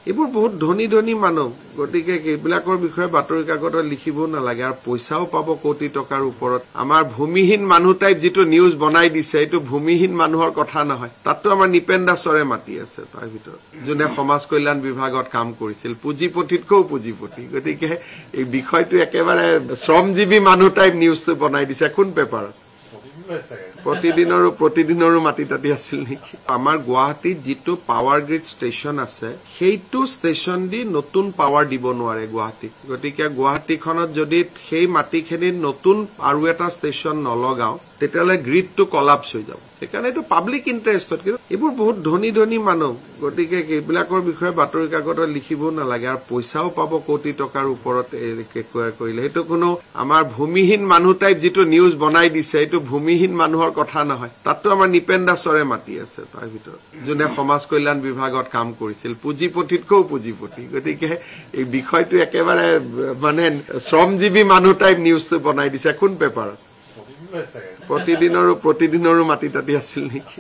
এইবোৰ বহুত ধনী ধনী মানুহ গতিকে এইবিলাকৰ বিষয়ে বাতৰি কাকতত লিখিব নালাগে আৰু পইচাও পাব কোটি টকাৰ ওপৰত আমাৰ ভূমিহীন মানুহ টাইপ যেটো নিউজ বনাই দিছে এটো ভূমিহীন মানুহৰ কথা নহয় তাততো আমাৰ নিপেন দাসৰে মাটি আছে তাৰ ভিতৰত যোনে সমাজ কল্যাণ বিভাগত কাম কৰিছিল পুঁজিপতিতকৈ পুঁজিপতি গতিকে এই বিষয়টো একেবাৰে শ্ৰমজীৱী মানুহ টাইপ নিউজটো বনাই দিছে কোন পেপাৰত প্ৰতিদিনৰো মাটি তাতি আছিল নেকি আমাৰ গুৱাহাটীত যেটো পাৱাৰ গ্ৰিড ষ্টেচন আছে সেইটো ষ্টেচন দি নতুন পাৱাৰ দিব নোৱাৰে গুৱাহাটীত গতিকে গুৱাহাটীখনত যদি সেই মাটিখিনি নতুন আৰু এটা ষ্টেচন নলগাও তেতিয়ালে গ্ৰিডটো কলাপস হৈ যাব সেইকাৰণে এটো পাব্লিক ইন্টাৰেষ্টত কিন্তু এইবোৰ বহুত ধনী ধনী মানুহ গতিকে এইবিলাকৰ বিষয়ে বাতৰি কাকতত লিখিব নালাগে আৰু পইচাও পাব কোটি টকাৰ ওপৰত একুৱাৰ কৰিলে এটো কোনো আমাৰ ভূমিহীন মানুহ টাইপ যেটো নিউজ বনাই দিছে এটো ভূমিহীন মানুহৰ কথা নহয় তাততো আমাৰ নিপেন দাসৰে মাটি আছে তাৰ ভিতৰত যোনে সমাজ কল্যাণ বিভাগত কাম কৰিছিল পুঁজিপতিতকৈ পুঁজিপতি গতিকে এই বিষয়টো একেবাৰে মানে শ্ৰমজীৱী মানুহ টাইপ নিউজটো বনাই দিছে কোন পেপাৰত প্ৰতিদিনৰো মাটি তাতি আছিল নেকি